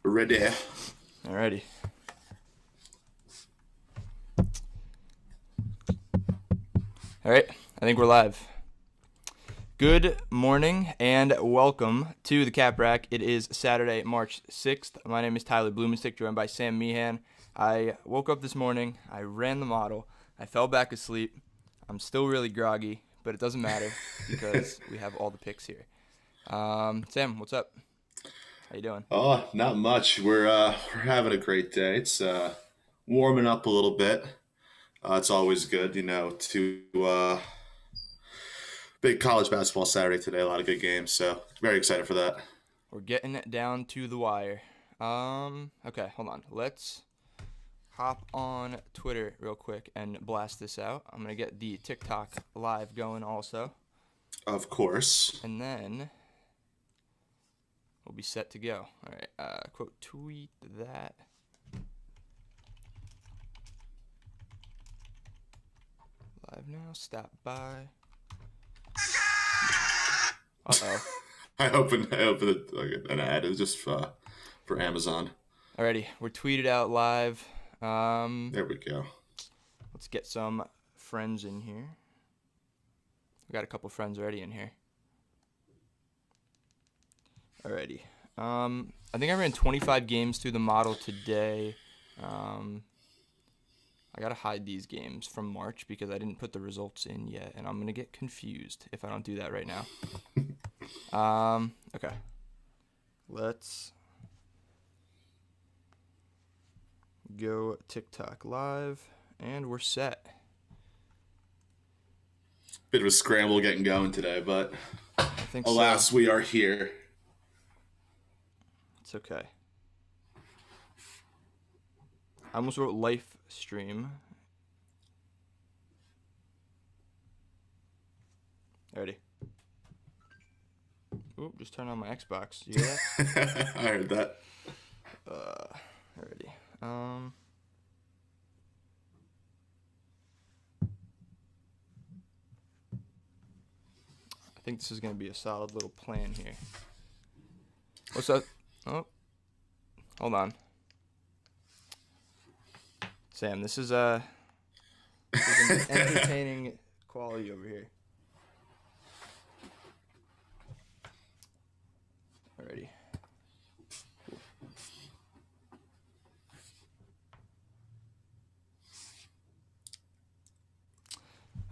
Ready. Alrighty. All right, I think we're live. Good morning and welcome to the Cap Rack. It is Saturday, March 6th. My name is Tyler Blumenstick, joined by Sam Meehan. I woke up this morning, I ran the model, I fell back asleep. I'm still really groggy, but it doesn't matter because we have all the picks here. Sam, what's up? How you doing? Oh, not much. We're having a great day. It's warming up a little bit. It's always good, to big college basketball Saturday today. A lot of good games, so very excited for that. We're getting it down to the wire. Okay, hold on. Let's hop on Twitter real quick and blast this out. I'm going to get the TikTok live going also. Of course. And then we'll be set to go. All right, quote, tweet that. Live now, stop by. Uh-oh. I opened an ad. It was just for Amazon. Alrighty, we're tweeted out live. There we go. Let's get some friends in here. We got a couple friends already in here. Alrighty. I think I ran 25 games through the model today. I gotta hide these games from March because I didn't put the results in yet, and I'm gonna get confused if I don't do that right now. Okay. Let's go TikTok live, and we're set. Bit of a scramble getting going today, but I think alas, so. we are here. It's okay. I almost wrote live stream. Alrighty. Oop, just turned on my Xbox. You hear that? I heard that. Alrighty. I think this is going to be a solid little plan here. What's up? Oh. Hold on. Sam, this is an entertaining quality over here. Alrighty.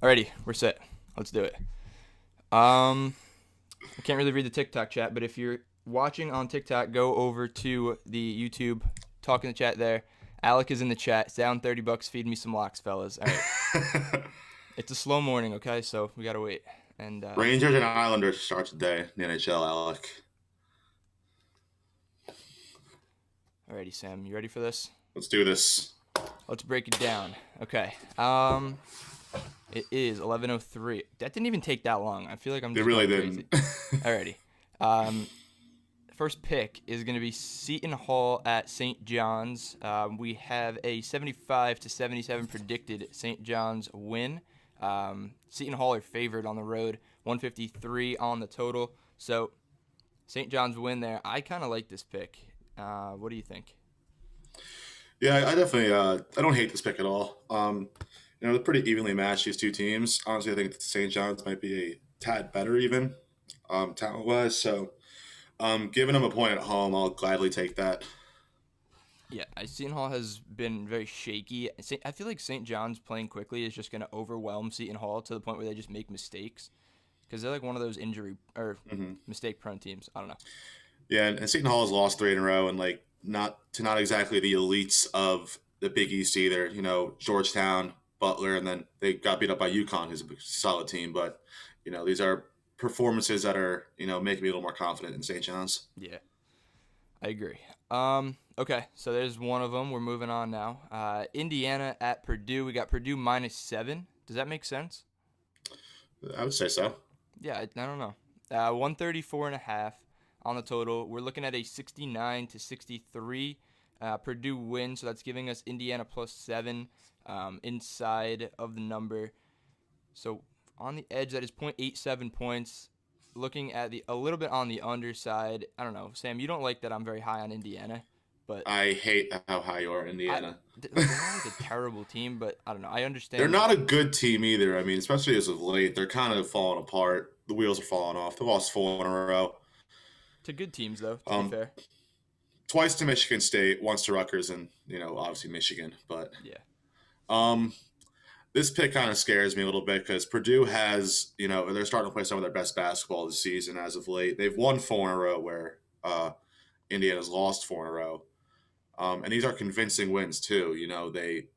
Alrighty, we're set. Let's do it. I can't really read the TikTok chat, but if you're watching on TikTok, go over to the YouTube, talk in the chat there. Alec is in the chat. It's down $30. Feed me some locks, fellas. All right. It's a slow morning, okay? So we gotta wait. And Rangers and Islanders start today in the NHL, Alec. Alrighty, Sam. You ready for this? Let's do this. Let's break it down. Okay. It is 11:03. That didn't even take that long. I feel like I'm just It really going didn't. Crazy. Alrighty. First pick is going to be Seton Hall at St. John's. We have a 75-77 predicted St. John's win. Seton Hall are favored on the road, 153 on the total. So St. John's win there. I kind of like this pick. What do you think? Yeah, I definitely I don't hate this pick at all. They're pretty evenly matched, these two teams. Honestly, I think St. John's might be a tad better even, talent-wise. So giving them a point at home, I'll gladly take that. Yeah, Seton Hall has been very shaky. I feel like St. John's playing quickly is just going to overwhelm Seton Hall to the point where they just make mistakes because they're like one of those injury or mistake-prone teams. I don't know. Yeah, and Seton Hall has lost 3 in a row, and not exactly the elites of the Big East either. Georgetown, Butler, and then they got beat up by UConn, who's a solid team. But these are performances that are making me a little more confident in St. John's. Yeah, I agree. Okay, so there's one of them. We're moving on now. Indiana at Purdue. We got Purdue -7. Does that make sense? I would say so. Yeah, I don't know. 134.5 on the total. We're looking at a 69-63 Purdue win, so that's giving us Indiana +7 inside of the number. So on the edge, that is 0.87 points. Looking at a little bit on the underside, I don't know. Sam, you don't like that I'm very high on Indiana, But I hate how high you are, Indiana. they're not like a terrible team, but I don't know. I They're understand. not a good team either. I mean, especially as of late, they're kind of falling apart. The wheels are falling off. They've lost 4 in a row. To good teams, though, to be Um, fair. Twice to Michigan State, once to Rutgers, and obviously Michigan. But Yeah. um, this pick kind of scares me a little bit because Purdue has, they're starting to play some of their best basketball this season as of late. They've won 4 in a row where Indiana's lost 4 in a row. And these are convincing wins too. They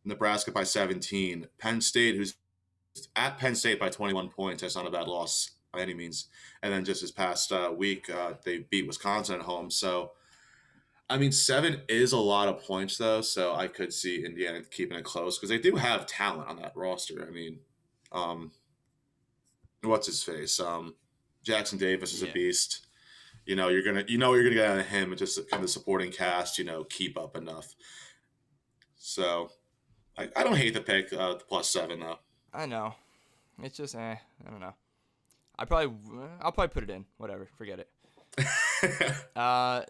Nebraska by 17, Penn State, who's at Penn State by 21 points. That's not a bad loss by any means. And then just this past week, they beat Wisconsin at home. So, I mean, 7 is a lot of points, though. So I could see Indiana keeping it close because they do have talent on that roster. I mean, um, what's his face? Jackson Davis is a Yeah. beast. You're gonna get out of him and just kind of supporting cast. Keep up enough. So I don't hate the pick, the +7 though. I know. It's just, I don't know. I'll probably put it in. Whatever. Forget it.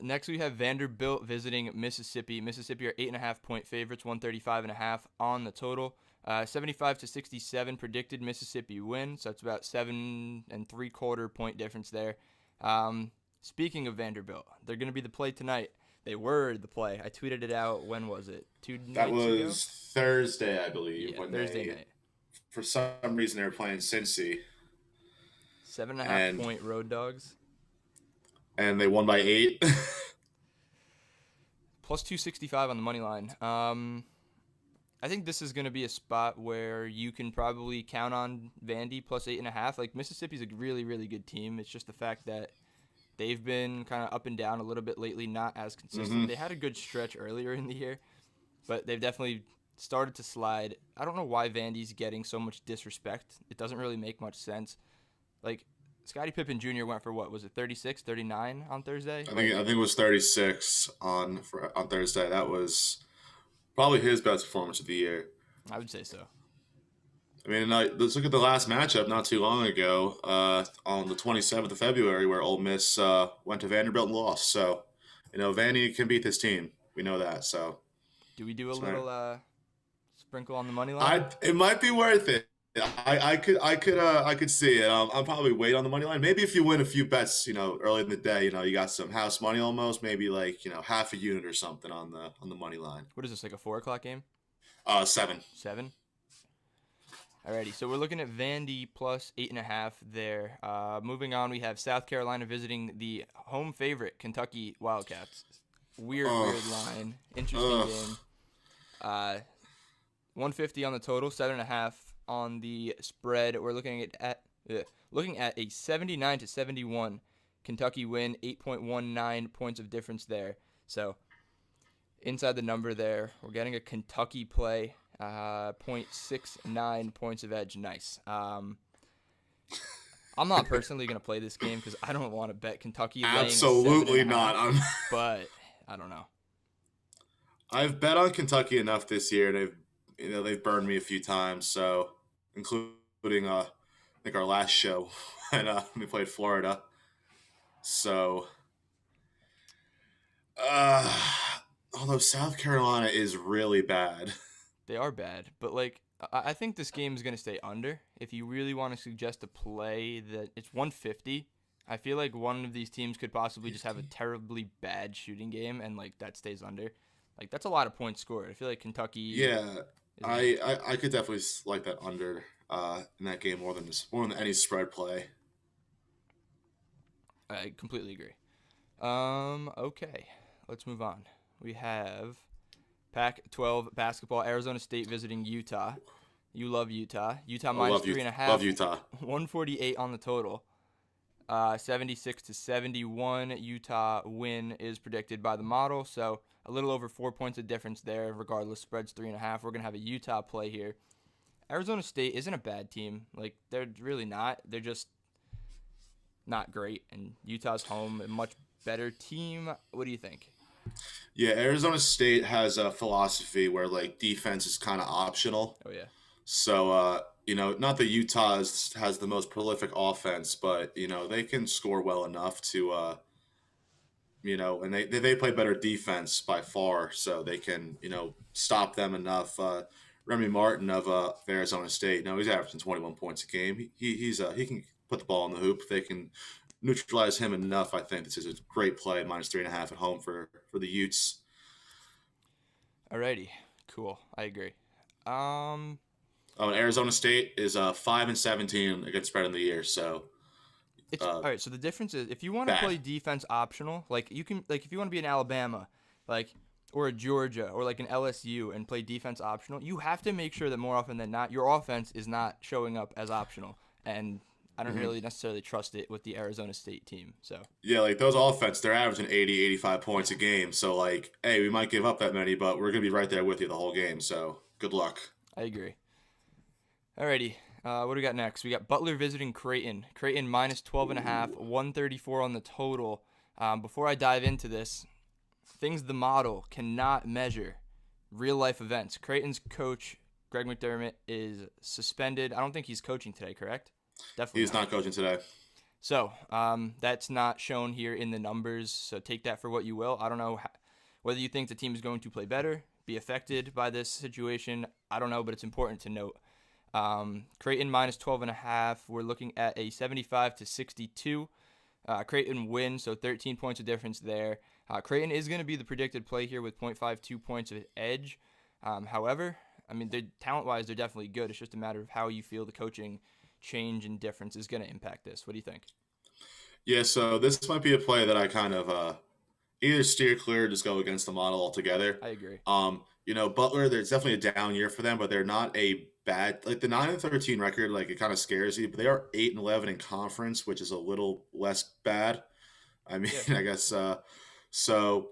Next we have Vanderbilt visiting Mississippi. Mississippi are 8.5-point favorites, 135.5 on the total. 75-67 predicted Mississippi win, so it's about 7.75 point difference there. Speaking of Vanderbilt, they're going to be the play tonight. They were the play. I tweeted it out. When was it? That nights ago? was Thursday, I believe. Yeah, when Thursday night. For some reason, they were playing Cincy. 7.5-point road dogs. And they won by 8. Plus 265 on the money line. I think this is going to be a spot where you can probably count on Vandy plus 8.5. Like, Mississippi's a really, really good team. It's just the fact that they've been kind of up and down a little bit lately, not as consistent. Mm-hmm. They had a good stretch earlier in the year, but they've definitely started to slide. I don't know why Vandy's getting so much disrespect. It doesn't really make much sense. Like, Scottie Pippen Jr. went for what? Was it 36, 39 on Thursday? I think it was 36 on Thursday. That was probably his best performance of the year. I would say so. I mean, let's look at the last matchup not too long ago, on the 27th of February, where Ole Miss went to Vanderbilt and lost. So, Vandy can beat this team. We know that. So, do we do a little sprinkle on the money line? It might be worth it. I could see it. I'm probably wait on the money line. Maybe if you win a few bets, early in the day, you got some house money almost. Maybe like half a unit or something on the money line. What is this, like a 4:00 game? 7. 7. Alrighty, so we're looking at Vandy plus 8.5 there. Moving on, we have South Carolina visiting the home favorite, Kentucky Wildcats. Weird line. Interesting game. 150 on the total, 7.5 on the spread. We're looking at a 79-71 Kentucky win, 8.19 points of difference there. So inside the number there, we're getting a Kentucky play. 0.69 points of edge. Nice. I'm not personally going to play this game because I don't want to bet Kentucky. Absolutely not. But I don't know. I've bet on Kentucky enough this year. They've burned me a few times. So, including I think our last show when we played Florida. So, although South Carolina is really bad. They are bad, but like I think this game is going to stay under. If you really want to suggest a play that it's 150, I feel like one of these teams could possibly just have a terribly bad shooting game and like that stays under. Like that's a lot of points scored. I feel like Kentucky. Yeah, I could definitely like that under in that game more than any spread play. I completely agree. Okay, let's move on. We have Pac-12 basketball, Arizona State visiting Utah. You love Utah. Utah minus 3.5. Love Utah. 148 on the total. 76-71. Utah win is predicted by the model, so a little over 4 points of difference there. Regardless, spread's 3.5. We're gonna have a Utah play here. Arizona State isn't a bad team. Like they're really not. They're just not great. And Utah's home, a much better team. What do you think? Yeah, Arizona State has a philosophy where like defense is kind of optional. Oh yeah. So not that Utah has the most prolific offense, but they can score well enough to And they play better defense by far, so they can, stop them enough. Remy Martin of Arizona State, no, he's averaging 21 points a game. He can put the ball in the hoop. They can neutralize him enough. I think this is a great play, -3.5 at home for the Utes. Alrighty, cool. I agree. And Arizona State is 5-17 against spread in the year, so. It's all right. So the difference is, if you want to play defense optional, like you can, like if you want to be an Alabama, like or a Georgia or like an LSU and play defense optional, you have to make sure that more often than not your offense is not showing up as optional. And I don't really necessarily trust it with the Arizona State team. So yeah, like those offense, they're averaging 80, 85 points a game. So like, hey, we might give up that many, but we're gonna be right there with you the whole game. So good luck. I agree. Alrighty. What do we got next? We got Butler visiting Creighton. Creighton -12.5, 134 on the total. Before I dive into this, things the model cannot measure, real-life events. Creighton's coach, Greg McDermott, is suspended. I don't think he's coaching today, correct? Definitely He's not coaching today. So that's not shown here in the numbers, so take that for what you will. I don't know whether you think the team is going to play better, be affected by this situation. I don't know, but it's important to note. Creighton -12.5. We're looking at a 75-62. Creighton wins, so 13 points of difference there. Creighton is going to be the predicted play here with 0.52 points of edge. However, I mean, talent-wise, they're definitely good. It's just a matter of how you feel the coaching change and difference is going to impact this. What do you think? Yeah, so this might be a play that I kind of either steer clear or just go against the model altogether. I agree. Butler, there's definitely a down year for them, but they're not a bad, like the 9-13 record, like it kind of scares you, but they are 8-11 in conference, which is a little less bad. I mean, yeah. I guess so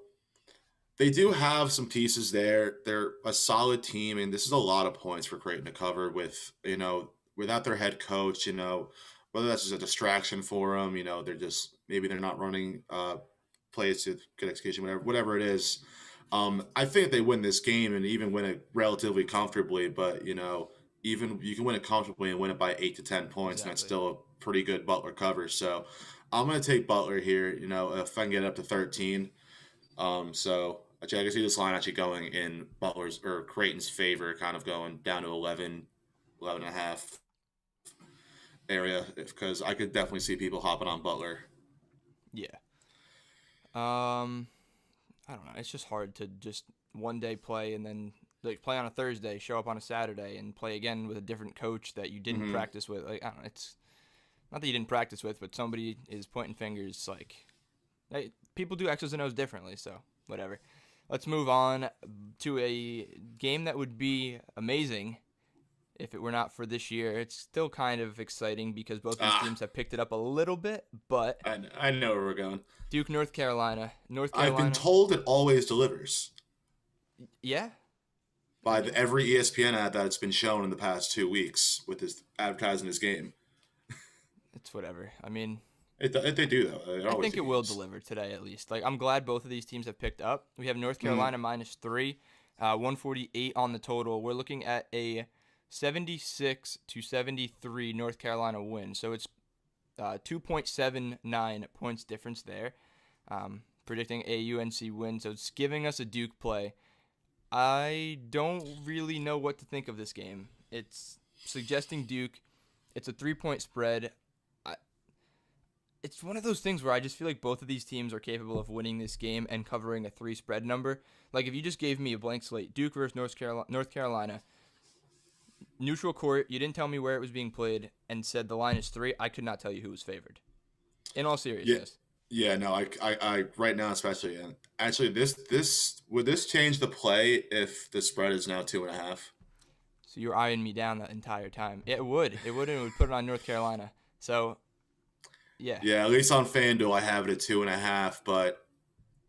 they do have some pieces there. They're a solid team, and this is a lot of points for Creighton to cover with, without their head coach, whether that's just a distraction for them, maybe they're not running plays to good execution, whatever it is. I think they win this game and even win it relatively comfortably, but even you can win it comfortably and win it by 8 to 10 points, and that's still a pretty good Butler cover. So I'm going to take Butler here, if I can get it up to 13. So actually, I can see this line actually going in Butler's or Creighton's favor, kind of going down to 11 and a half area, because I could definitely see people hopping on Butler. Yeah. I don't know. It's just hard to just one day play and then like play on a Thursday, show up on a Saturday, and play again with a different coach that you didn't practice with. Like, I don't know. It's not that you didn't practice with, but somebody is pointing fingers. Like, hey, people do X's and O's differently, so whatever. Let's move on to a game that would be amazing if it were not for this year. It's still kind of exciting because both these teams have picked it up a little bit, but I know where we're going. Duke, North Carolina. I've been told it always delivers. Yeah. By every ESPN ad that it's been shown in the past 2 weeks with this advertising this game. It's whatever. I mean, they do though. I think it will deliver today at least. Like, I'm glad both of these teams have picked up. We have North Carolina -3, 148 on the total. We're looking at a 76-73 North Carolina win. So it's 2.79 points difference there. Predicting a UNC win. So it's giving us a Duke play. I don't really know what to think of this game. It's suggesting Duke. It's a 3-point spread. It's one of those things where I just feel like both of these teams are capable of winning this game and covering a 3 spread number. Like, if you just gave me a blank slate, Duke versus North Carolina, neutral court, you didn't tell me where it was being played, and said the line is 3, I could not tell you who was favored. In all seriousness. Yeah, no, I right now especially, and actually this would this change the play if the spread is now 2.5? So you're eyeing me down that entire time. It would, and it would put it on North Carolina. So, yeah. Yeah, at least on FanDuel I have it at 2.5, but.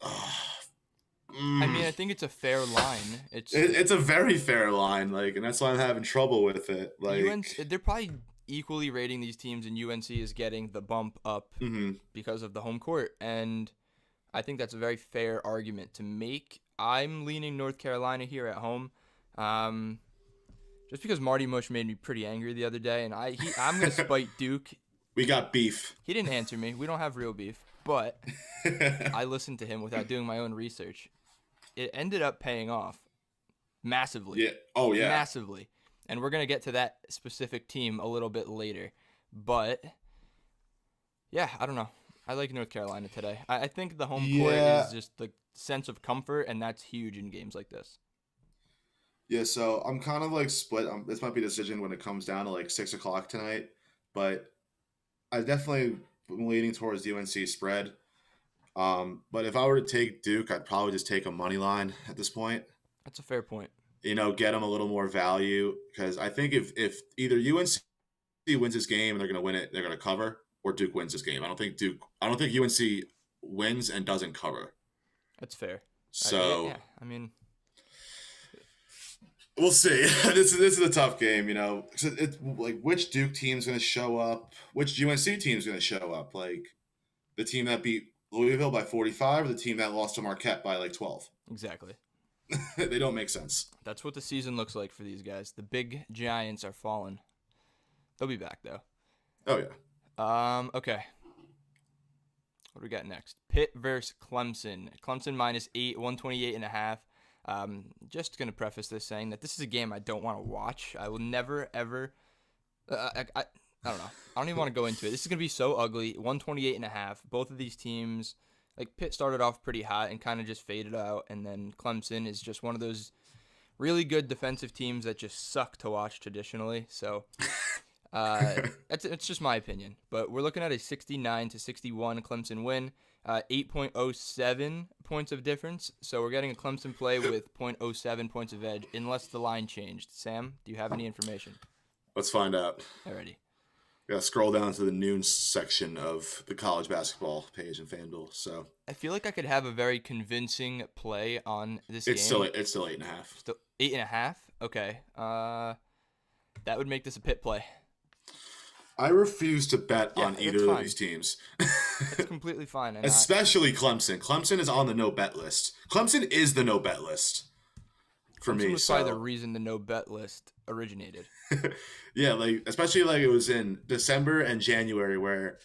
I mean, I think it's a fair line. It's a very fair line, and that's why I'm having trouble with it. They're probably equally rating these teams, and UNC is getting the bump up because of the home court, and I think that's a very fair argument to make. I'm leaning North Carolina here at home, just because Marty Mush made me pretty angry the other day, and I'm gonna spite Duke. We got beef. He didn't answer me. We don't have real beef. But I listened to him without doing my own research. It ended up paying off massively. Yeah. Oh, yeah. Massively. And we're going to get to that specific team a little bit later. But, yeah, I don't know. I like North Carolina today. I think the home court is just the sense of comfort, and that's huge in games like this. Yeah, so I'm kind of like split. This might be a decision when it comes down to like 6 o'clock tonight, but I definitely am leaning towards the UNC spread. But if I were to take Duke, I'd probably just take a money line at this point. That's a fair point. Get them a little more value, because I think if either UNC wins this game and they're going to win it, they're going to cover, or Duke wins this game. I don't think UNC wins and doesn't cover. That's fair. So yeah, I mean, we'll see. This is a tough game, It's like, which Duke team's going to show up? Which UNC team's going to show up? Like the team that beat Louisville by 45, or the team that lost to Marquette by like 12? Exactly. They don't make sense. That's what the season looks like for these guys. The big giants are falling. They'll be back though. Oh yeah. Okay. What do we got next? Pitt versus Clemson. Clemson -8, 128.5. Just going to preface this saying that this is a game I don't want to watch. I will never, ever. I don't know. I don't even want to go into it. This is going to be so ugly. 128.5. Both of these teams, like Pitt started off pretty hot and kind of just faded out. And then Clemson is just one of those really good defensive teams that just suck to watch traditionally. So it's just my opinion. But we're looking at a 69-61 Clemson win. 8.07 points of difference. So we're getting a Clemson play with 0.07 points of edge, unless the line changed. Sam, do you have any information? Let's find out. Alrighty. Yeah, scroll down to the noon section of the college basketball page in FanDuel. So I feel like I could have a very convincing play on this game. It's still 8.5. Still 8.5? Okay. That would make this a Pitt play. I refuse to bet on either of these teams. That's completely fine. Especially Clemson. Clemson is on the no-bet list. Clemson is the no-bet list for me. Clemson was probably the reason the no-bet list originated. Yeah, especially it was in December and January where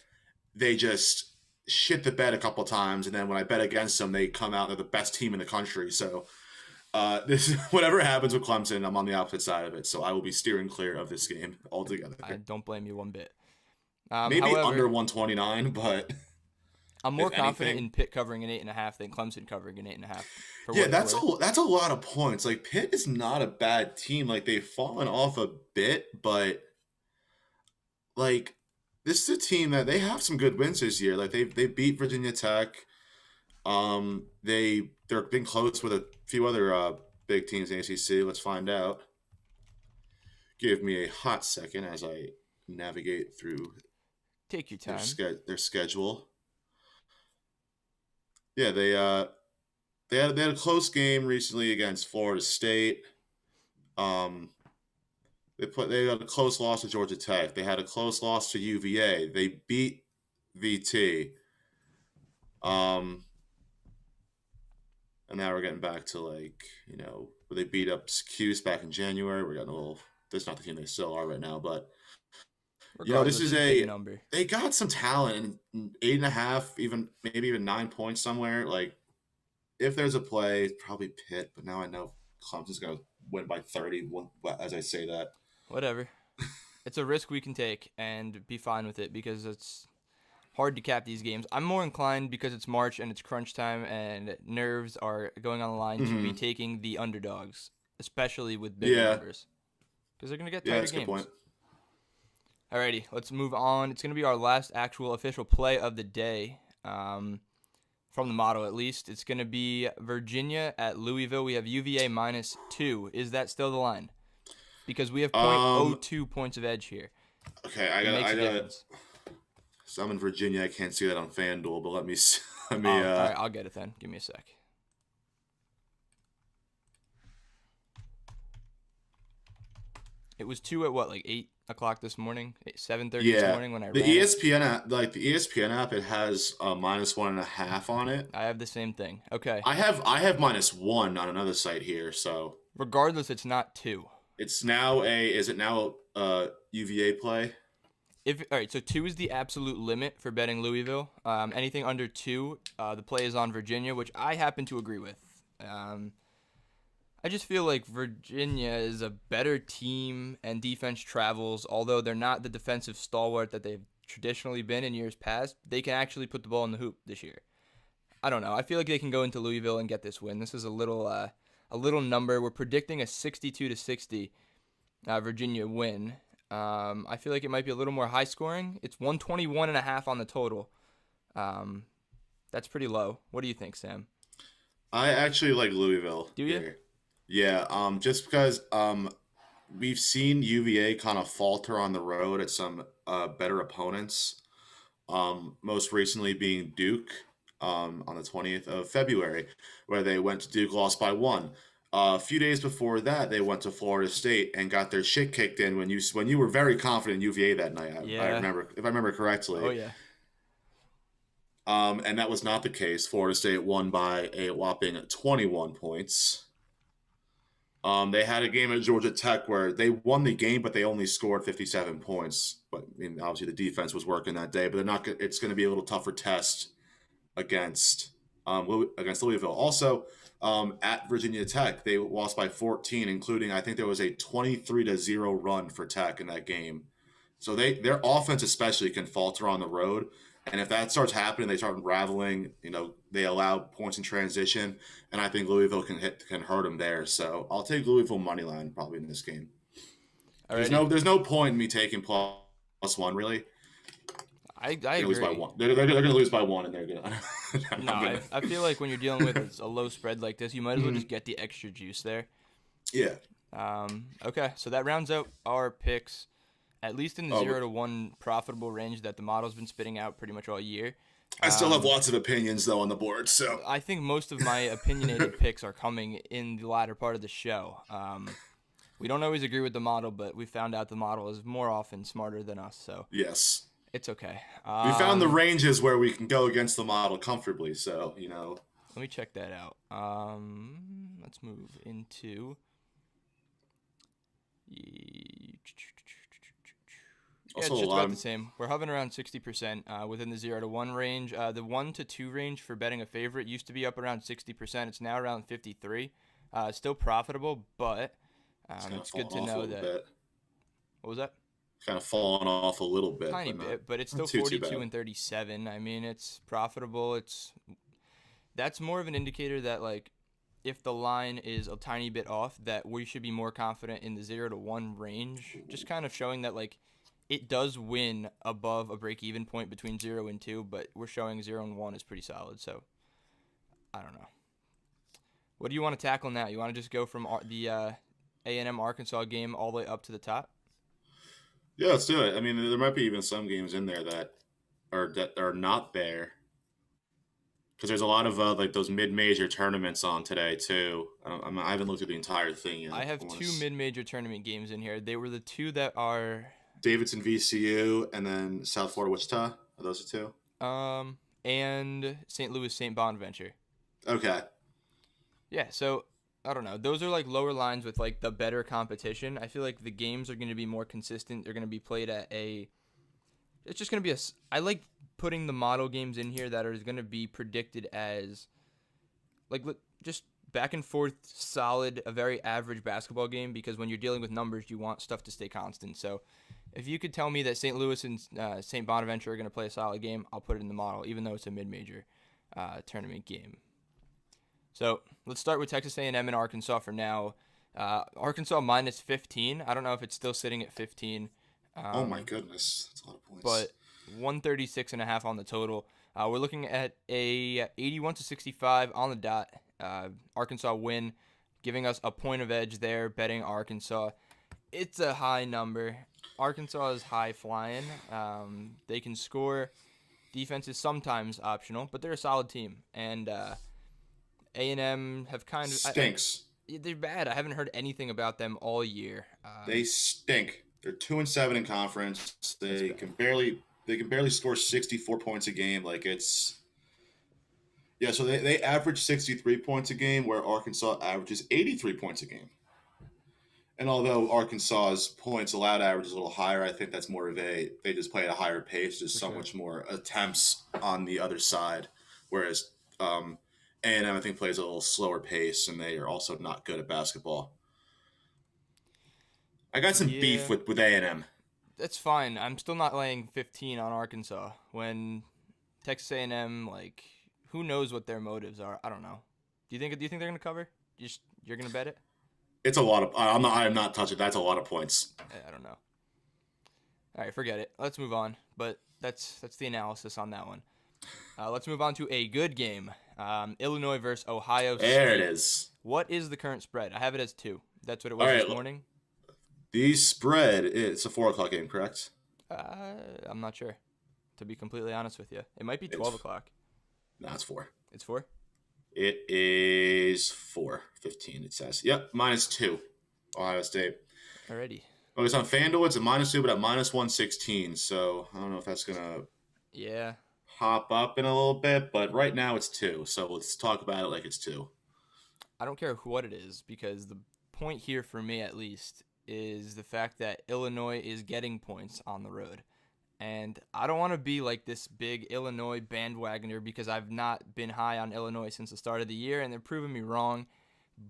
they just shit the bed a couple times, and then when I bet against them, they come out, they're the best team in the country. So whatever happens with Clemson, I'm on the opposite side of it. So I will be steering clear of this game altogether. I don't blame you one bit. Maybe however, under 129, but I'm more confident in Pitt covering an 8.5 than Clemson covering an 8.5. Yeah, that's a lot of points. Like, Pitt is not a bad team. Like, they've fallen off a bit, but like, this is a team that they have some good wins this year. Like, they beat Virginia Tech. They're been close with a few other big teams in the ACC. Let's find out. Give me a hot second as I navigate through. Take your time. Their schedule. Yeah, they had a close game recently against Florida State. They had a close loss to Georgia Tech. They had a close loss to UVA. They beat VT. And now we're getting back to where they beat up Cuse back in January. We're getting a little. That's not the team they still are right now, but this is a number. They got some talent, and 8.5, maybe even 9 points somewhere. Like, if there's a play, it's probably Pitt. But now I know Clemson's gonna win by 30. As I say that, whatever. It's a risk we can take and be fine with it because it's hard to cap these games. I'm more inclined because it's March and it's crunch time and nerves are going on the line to be taking the underdogs, especially with big numbers, because they're going to get tighter games. Good point. Alrighty, let's move on. It's going to be our last actual official play of the day, from the motto at least. It's going to be Virginia at Louisville. We have UVA -2. Is that still the line? Because we have 0.02 points of edge here. Okay, I got. So I'm in Virginia. I can't see that on FanDuel, but let me. All right, I'll get it then. Give me a sec. It was 2 at 8 o'clock this morning, 7:30 this morning when I ran the ESPN app, it has -1.5 on it. I have the same thing. Okay. I have -1 on another site here. So regardless, it's not 2. It's now is it now a UVA play? All right, so 2 is the absolute limit for betting Louisville. Anything under 2, the play is on Virginia, which I happen to agree with. I just feel like Virginia is a better team and defense travels, although they're not the defensive stalwart that they've traditionally been in years past. They can actually put the ball in the hoop this year. I don't know. I feel like they can go into Louisville and get this win. This is a little number. We're predicting a 62-60 Virginia win. I feel like it might be a little more high scoring. It's 121.5 on the total. That's pretty low. What do you think, Sam? I actually like Louisville Do you? here. Yeah, just because we've seen UVA kind of falter on the road at some better opponents. Most recently being Duke on the 20th of February, where they went to Duke, lost by 1. A few days before that, they went to Florida State and got their shit kicked in when you were very confident in UVA that night. I Yeah. remember, if I remember correctly. Oh yeah. And that was not the case. Florida State won by a whopping 21 points. They had a game at Georgia Tech where they won the game, but they only scored 57 points. But I mean, obviously the defense was working that day. But they're not. It's going to be a little tougher test against Louisville. Also, at Virginia Tech, they lost by 14, including I think there was a 23-0 run for Tech in that game. So their offense especially can falter on the road. And if that starts happening, they start unraveling. They allow points in transition, and I think Louisville can hurt them there. So I'll take Louisville money line probably in this game. Alrighty. There's no point in me taking +1 really. I They're lose agree. by 1. They're going to lose by 1, and they're going to. No, I feel like when you're dealing with a low spread like this, you might as well just get the extra juice there. Yeah. Okay, so that rounds out our picks, at least in the 0 to 1 profitable range that the model's been spitting out pretty much all year. I still have lots of opinions though on the board, so I think most of my opinionated picks are coming in the latter part of the show. We don't always agree with the model, but we found out the model is more often smarter than us, so yes, it's okay. we found the ranges where we can go against the model comfortably. So let me check that out. Let's move into. Yeah, Also it's just a lot about the same. We're hovering around 60% within the 0 to 1 range. The 1 to 2 range for betting a favorite used to be up around 60%. It's now around 53%. Still profitable, but it's good to know that. Bit. What was that? Kind of falling off a little bit. Tiny bit, but it's still 42 and 37. I mean, it's profitable. That's more of an indicator that like if the line is a tiny bit off, that we should be more confident in the 0 to 1 range. Just kind of showing that like it does win above a break-even point between 0 and 2, but we're showing 0 and 1 is pretty solid. So I don't know. What do you want to tackle now? You want to just go from the A&M Arkansas game all the way up to the top? Yeah, let's do it. I mean, there might be even some games in there that are not there because there's a lot of like those mid-major tournaments on today too. I haven't looked at the entire thing yet. I have 2 mid-major tournament games in here. They were the 2 that are Davidson VCU and then South Florida Wichita. Are those the 2? And St. Louis St Bonaventure. Okay. Yeah, so I don't know. Those are like lower lines with like the better competition. I feel like the games are going to be more consistent. They're going to be played at it's just going to be I like putting the model games in here that are going to be predicted as like just back and forth solid, a very average basketball game, because when you're dealing with numbers, you want stuff to stay constant. So if you could tell me that St. Louis and St. Bonaventure are going to play a solid game, I'll put it in the model, even though it's a mid-major tournament game. So let's start with Texas A&M and Arkansas for now. Arkansas minus 15. I don't know if it's still sitting at 15. Oh my goodness, that's a lot of points. But 136.5 on the total. We're looking at a 81-65 on the dot. Arkansas win, giving us a point of edge there. Betting Arkansas. It's a high number. Arkansas is high flying. They can score. Defense is sometimes optional, but they're a solid team. And A&M have kind of stinks. They're bad. I haven't heard anything about them all year. They stink. They're 2-7 in conference. They can barely score 64 points a game. Like it's so they average 63 points a game, where Arkansas averages 83 points a game. And although Arkansas's points allowed average is a little higher, I think that's more of they just play at a higher pace, just For so sure. much more attempts on the other side. Whereas A&M I think plays a little slower pace, and they are also not good at basketball. I got some beef Yeah, with A&M. that's fine. I'm still not laying 15 on Arkansas when Texas A&M, like, who knows what their motives are? I don't know. Do you think they're gonna cover? You're gonna bet it? It's a lot of. I'm not touching. That's a lot of points. I don't know. All right, forget it. Let's move on. But that's the analysis on that one. Let's move on to a good game. Illinois versus Ohio There it State. is. What is the current spread? I have it as 2. That's what it All was right. this morning. The spread. It's a 4 o'clock game, correct? I'm not sure. To be completely honest with you, it might be 12 It's o'clock. no, it's 4. It's 4. It is 4:15. It says. Yep, -2. Ohio State. Alrighty. Oh, it's on FanDuel. It's a -2, but at -116. So I don't know if that's gonna Yeah. hop up in a little bit, but right now it's 2. So let's talk about it like it's 2. I don't care what it is because the point here for me at least is the fact that Illinois is getting points on the road. And I don't want to be like this big Illinois bandwagoner because I've not been high on Illinois since the start of the year, and they're proving me wrong.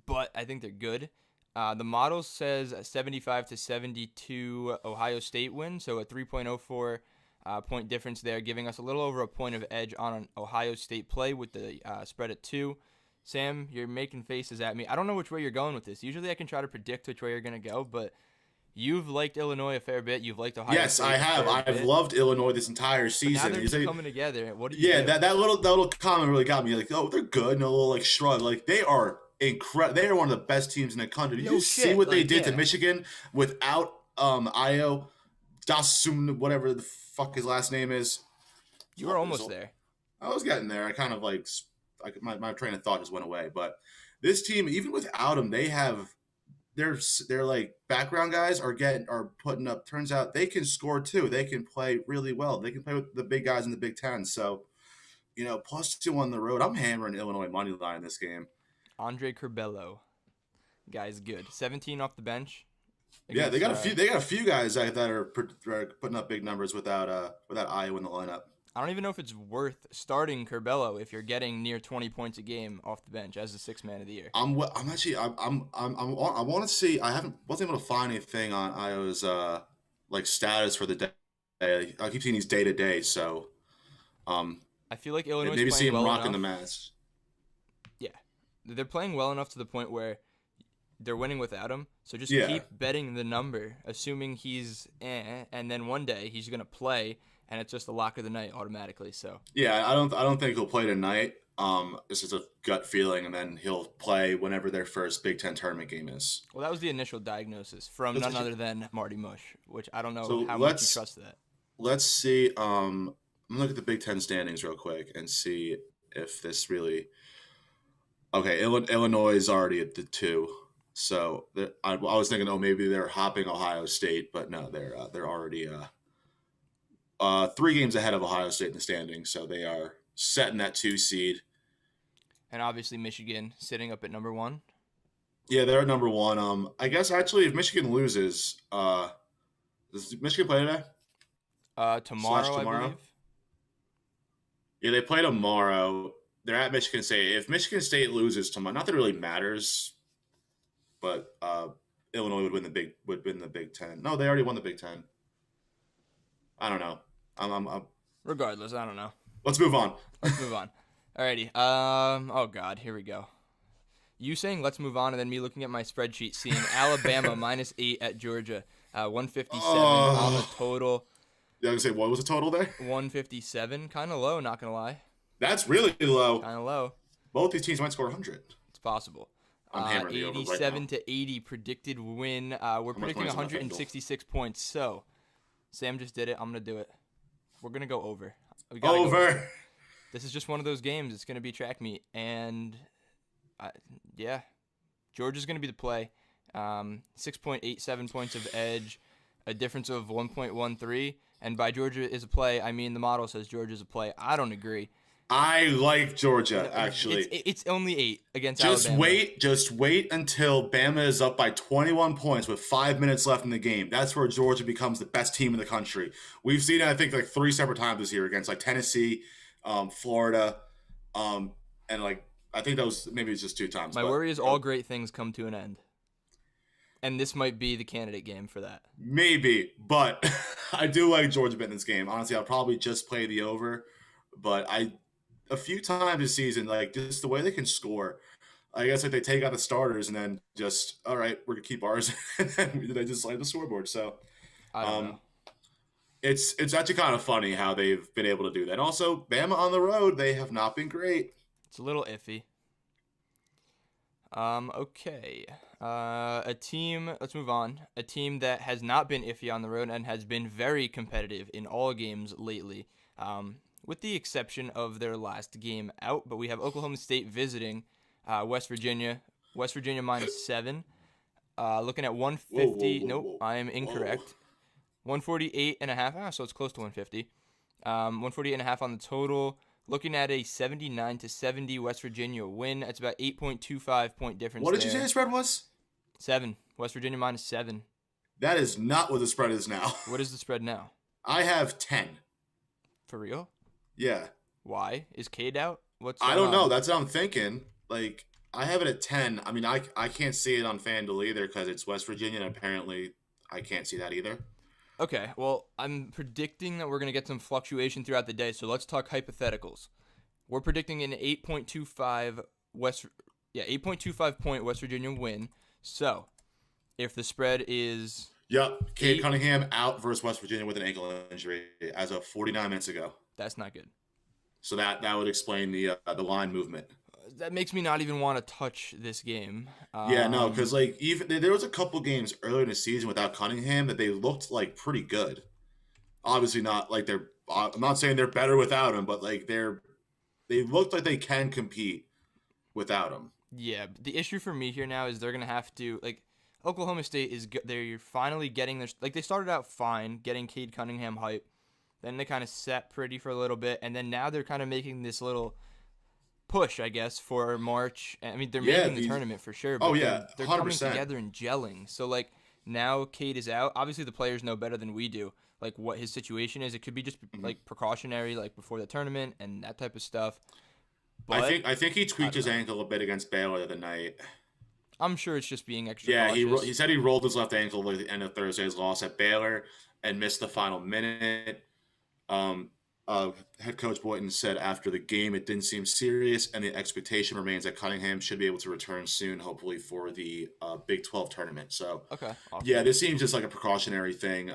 But I think they're good. The model says a 75 to 72 Ohio State win, so a 3.04 point difference there, giving us a little over a point of edge on an Ohio State play with the spread at 2. Sam, you're making faces at me. I don't know which way you're going with this. Usually I can try to predict which way you're going to go, but you've liked Illinois a fair bit. You've liked Ohio Yes, State I a have. fair I've bit. loved Illinois this entire But now season. they're just coming together. What do you Yeah, do? that little comment really got me. Like, oh, they're good, and a little like shrug. Like they are incredible. They are one of the best teams in the country. Did No you see shit, what they like, did to yeah. Michigan without Io Dasum, whatever the fuck his last name is? You were almost there. I was getting there. I kind of like my train of thought just went away. But this team, even without him, they're like background guys are putting up. Turns out they can score too. They can play really well. They can play with the big guys in the Big Ten. So +2 on the road. I'm hammering Illinois money line in this game. Andre Curbelo. Guy's good. 17 off the bench. Yeah, they got a against, few. They got a few guys that are putting up big numbers without Iowa in the lineup. I don't even know if it's worth starting Curbelo if you're getting near 20 points a game off the bench as the 6th man of the year. I'm actually I want to see. Wasn't able to find anything on Iowa's like status for the day. I keep seeing these day to day. So I feel like Illinois maybe is see playing him well rocking enough. the match. Yeah, they're playing well enough to the point where they're winning without him. So just Yeah. keep betting the number, assuming he's and then one day he's gonna play, and it's just the lock of the night automatically. So Yeah, I don't think he'll play tonight. This is a gut feeling, and then he'll play whenever their first Big Ten tournament game is. well, that was the initial diagnosis from none other than Marty Mush, which I don't know So how much you trust that. Let's see. I'm gonna look at the Big Ten standings real quick and see if this really. Okay, Illinois is already at the 2, so I was thinking, oh, maybe they're hopping Ohio State, but no, they're already 3 games ahead of Ohio State in the standings, so they are setting that 2 seed. And obviously Michigan sitting up at number 1. Yeah, they're at number 1. I guess actually, if Michigan loses, does Michigan play today? Tomorrow, I tomorrow? believe. Yeah, they play tomorrow. They're at Michigan State. If Michigan State loses tomorrow, not that it really matters, but Illinois would win the Big Ten. No, they already won the Big Ten. I don't know. Regardless, I don't know. Let's move on. Let's move on. Alrighty. Oh God, here we go. You saying let's move on, and then me looking at my spreadsheet, seeing Alabama -8 at Georgia, 157 on the total. Yeah, I was gonna say, what was the total there? 157, kind of low. Not gonna lie, That's really low. kind of low. Both these teams might score 100. It's possible. I'm hammering the over right 87 now. to 80 predicted win. We're predicting points is on FanDuel? 166 points. So, Sam just did it. I'm gonna do it. We're gonna go over. We gotta go Over. This is just one of those games. It's gonna be track meet, and yeah, Georgia's gonna be the play. 6.87 points of edge, a difference of 1.13. And by Georgia is a play, I mean the model says Georgia's a play. I don't agree. I like Georgia, No, actually. it's only 8 against Just Alabama. wait until Bama is up by 21 points with 5 minutes left in the game. That's where Georgia becomes the best team in the country. We've seen it, I think, like 3 separate times this year against like Tennessee, Florida, um, and like I think those maybe it's just 2 times, My but worry is all great things come to an end, and this might be the candidate game for that. maybe. But I do like Georgia bet in this game. Honestly, I'll probably just play the over, but I a few times this season, like just the way they can score. I guess like they take out the starters and then just all right, we're gonna keep ours, and then they just slide the scoreboard. So I don't know. um, it's actually kind of funny how they've been able to do that. Also, Bama on the road, they have not been great. It's a little iffy. Okay. A team, let's move on. A team that has not been iffy on the road and has been very competitive in all games lately, with the exception of their last game out. But we have Oklahoma State visiting West Virginia. West Virginia -7. Looking at 150. Nope, Whoa. I am incorrect. 148.5. So it's close to 150. 148.5 on the total. Looking at a 79-70 West Virginia win. It's about 8.25 point difference. What did you say the spread was? 7. West Virginia -7. That is not what the spread is now. What is the spread now? I have 10. For real? Yeah. Why? Is Cade out? What's I going don't know. on? That's what I'm thinking. Like, I have it at 10. I mean, I can't see it on FanDuel either because it's West Virginia, and apparently I can't see that either. Okay, well, I'm predicting that we're going to get some fluctuation throughout the day, so let's talk hypotheticals. We're predicting an 8.25 point West Virginia win. So, if the spread is Yep. Cade Cunningham out versus West Virginia with an ankle injury as of 49 minutes ago. that's not good. So that would explain the line movement. That makes me not even want to touch this game. Yeah, no, because like even there was a couple games earlier in the season without Cunningham that they looked like pretty good. Obviously, not like they're. I'm not saying they're better without him, but like they looked like they can compete without him. Yeah, the issue for me here now is they're gonna have to like Oklahoma State is they're finally getting their like they started out fine getting Cade Cunningham hype, then they kind of sat pretty for a little bit, and then now they're kind of making this little push, I guess, for March. I mean, they're making the tournament for sure. But they're coming together and gelling. So like now Cade is out. Obviously, the players know better than we do, like what his situation is. It could be just like precautionary, like before the tournament and that type of stuff. But I think he tweaked his ankle a bit against Baylor the other night. I'm sure it's just being extra. Yeah, cautious. he said he rolled his left ankle at the end of Thursday's loss at Baylor and missed the final minute. Head coach Boynton said after the game it didn't seem serious, and the expectation remains that Cunningham should be able to return soon, hopefully for the Big 12 tournament. So, okay, awesome. Yeah, this seems just like a precautionary thing.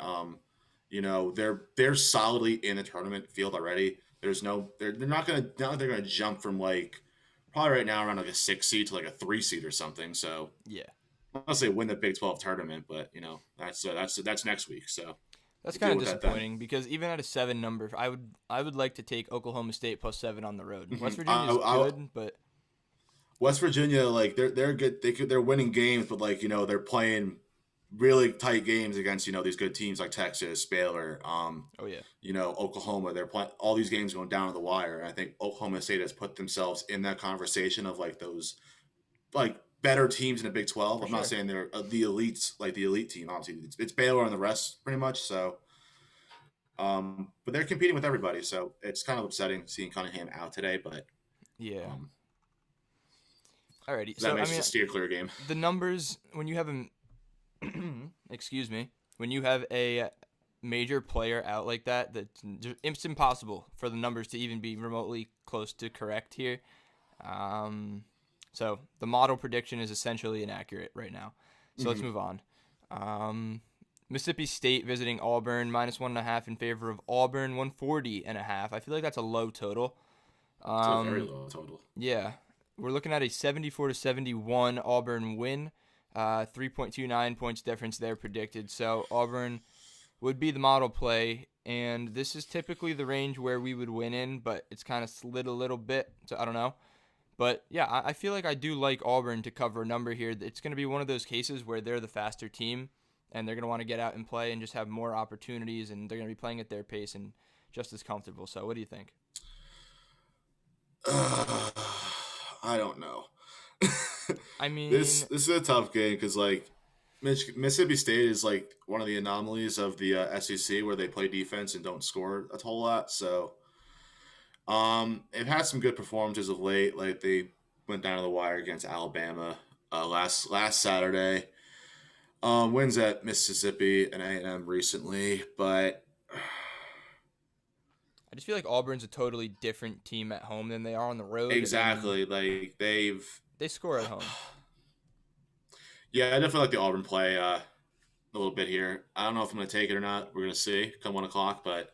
They're solidly in the tournament field already. There's no, they're not gonna jump from like probably right now around like a 6 seed to like a 3 seed or something. So yeah, I'm not say win the Big 12 tournament, but that's next week. So. That's kind of disappointing because even at a 7 number, I would like to take Oklahoma State +7 on the road. Mm-hmm. West Virginia is good, but West Virginia, like they're good. They're winning games, but like they're playing really tight games against these good teams like Texas, Baylor. Oklahoma. They're playing all these games going down to the wire. And I think Oklahoma State has put themselves in that conversation of like those like better teams in the Big 12. I'm not saying they're the elites, like the elite team. Obviously, it's Baylor and the rest pretty much. So, but they're competing with everybody. So it's kind of upsetting seeing Cunningham out today. But yeah. Alrighty. That makes it a steer clear game. The numbers when you have a excuse me, when you have a major player out like that, it's impossible for the numbers to even be remotely close to correct here. So the model prediction is essentially inaccurate right now. So let's move on. Mississippi State visiting Auburn, -1.5 in favor of Auburn, 140.5. I feel like that's a low total. It's a very low total. Yeah. We're looking at a 74-71 Auburn win. 3.29 points difference there predicted. So Auburn would be the model play. And this is typically the range where we would win in, but it's kind of slid a little bit. So I don't know. But, yeah, I feel like I do like Auburn to cover a number here. It's going to be one of those cases where they're the faster team, and they're going to want to get out and play and just have more opportunities, and they're going to be playing at their pace and just as comfortable. So what do you think? I don't know. I mean, this is a tough game because like Mississippi State is like one of the anomalies of the SEC where they play defense and don't score a whole lot. So they've had some good performances of late. Like they went down to the wire against Alabama last Saturday. Wins at Mississippi and A&M recently, but I just feel like Auburn's a totally different team at home than they are on the road. exactly like They score at home. yeah, I definitely like the Auburn play a little bit here. I don't know if I'm going to take it or not. We're going to see come 1 o'clock, but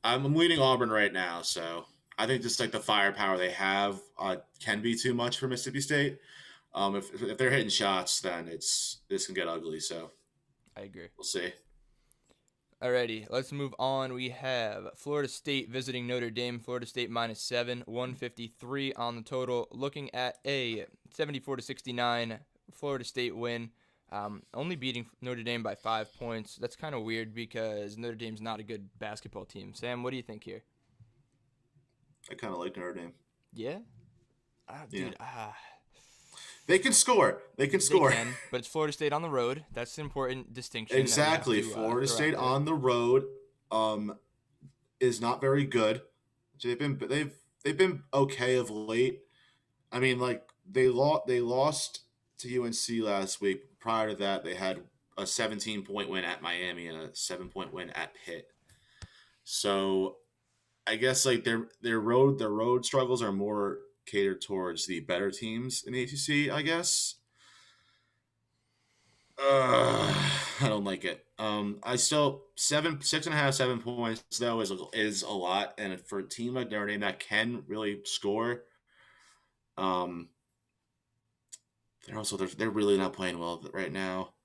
I'm leading Auburn right now. So I think just like the firepower they have can be too much for Mississippi State. If they're hitting shots, then this can get ugly. So I agree. we'll see. Alrighty, let's move on. We have Florida State visiting Notre Dame. Florida State -7, 153 on the total. Looking at a 74-69 Florida State win. Only beating Notre Dame by 5 points. That's kind of weird because Notre Dame's not a good basketball team. Sam, what do you think here? I kind of like Notre Dame. Yeah? Dude, They can score. They can score. They can, but it's Florida State on the road. That's an important distinction. Exactly. Florida State on the road is not very good. They've been okay of late. I mean, like they lost to UNC last week. Prior to that, they had a 17-point win at Miami and a 7-point win at Pitt. So I guess like their road struggles are more catered towards the better teams in the ACC, I guess. I don't like it. I still 6.5, 7 points though is a lot, and for a team like Notre Dame that can really score, they're really not playing well right now.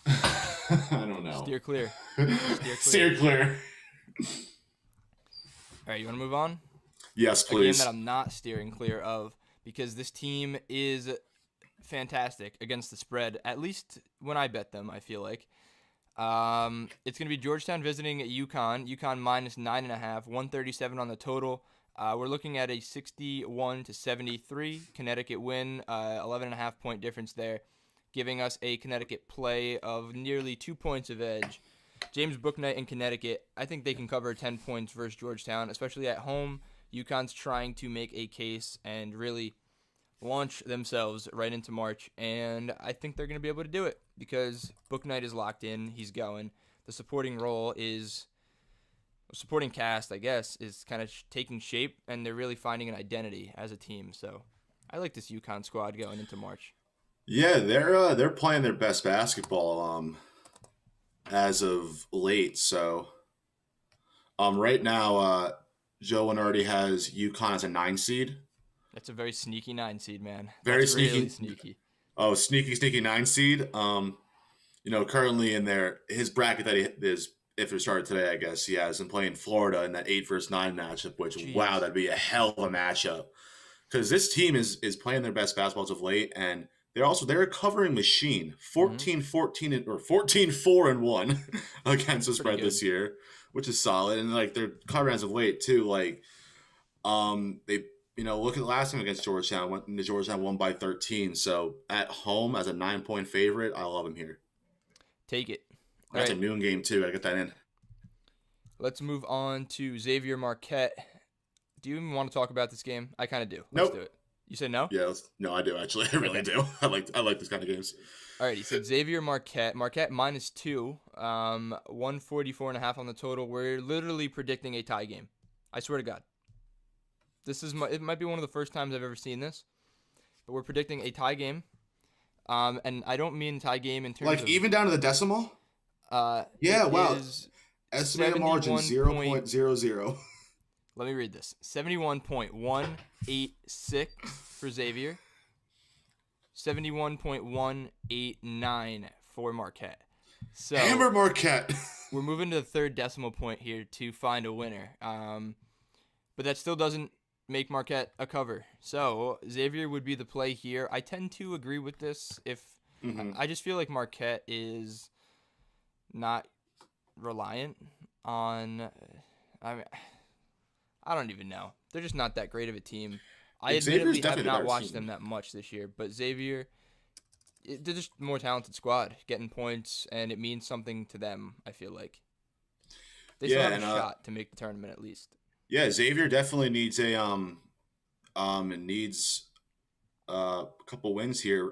I don't know. Steer clear. Steer clear. All right, you want to move on? Yes, A game please. that I'm not steering clear of because this team is fantastic against the spread, at least when I bet them, I feel like. It's going to be Georgetown visiting UConn. UConn -9.5, 137 on the total. We're looking at a 61-73 Connecticut win, 11.5 point difference there, giving us a Connecticut play of nearly 2 points of edge. James Bouknight in Connecticut, I think they can cover 10 points versus Georgetown, especially at home. UConn's trying to make a case and really launch themselves right into March, and I think they're going to be able to do it because Bouknight is locked in. He's going. The supporting cast, I guess, is kind of taking shape, and they're really finding an identity as a team. So I like this UConn squad going into March. Yeah, they're playing their best basketball as of late. So right now Joe Lenardi has UConn as a 9 seed. That's a very sneaky 9 seed, man. Very That's sneaky. really sneaky. Oh, sneaky 9 seed. Currently in his bracket that he is, if it started today, I guess he has him playing Florida in that 8 versus 9 matchup. Which Jeez. Wow, that'd be a hell of a matchup because this team is playing their best basketball as of late, and they're a covering machine. 14-14 or 14-4-1 against the spread this year, which is solid, and like they're covering as of late too. Like, they. Look at the last time against Georgetown. Georgetown won by 13. So at home as a 9-point favorite, I love him here. Take it. That's a noon game too. I get that in. Let's move on to Xavier Marquette. Do you even want to talk about this game? I kind of do. Nope. Let's do it. You said no? Yeah, no, I do actually. I really do. I like this kind of games. Alrighty, so Xavier Marquette. Marquette -2, 144.5 on the total. We're literally predicting a tie game. I swear to God. It might be one of the first times I've ever seen this, but we're predicting a tie game. And I don't mean tie game in terms of even down to the decimal. Yeah, wow. Estimated margin 0.00. Let me read this: 71.186 for Xavier, 71.189 for Marquette. So Hammer Marquette. We're moving to the third decimal point here to find a winner. But that still doesn't make Marquette a cover. So Xavier would be the play here. I tend to agree with this. I just feel like Marquette is not reliant on. I don't even know. They're just not that great of a team. I Xavier's admittedly have definitely the not better watched team. them that much this year, but Xavier, they're just a more talented squad, getting points, and it means something to them, I feel like. They still Yeah, have a and shot to make the tournament at least. yeah, Xavier definitely needs needs a couple wins here.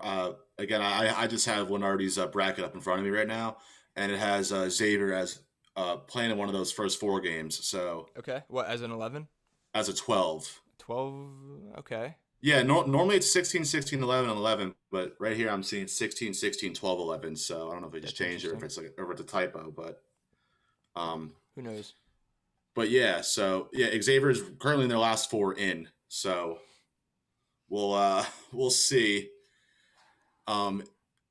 Again, I just have Lenardi's bracket up in front of me right now, and it has Xavier as playing in one of those first 4 games. So Okay, what, as an 11? as a 12. 12? Okay. Yeah, normally it's 16, 16, 11, and 11, but right here I'm seeing 16, 16, 12, 11. So I don't know if they just That's changed it interesting. or if it's a typo, um, Who knows? but yeah. So yeah, Xavier's currently in their last 4 in. So we'll see. Um,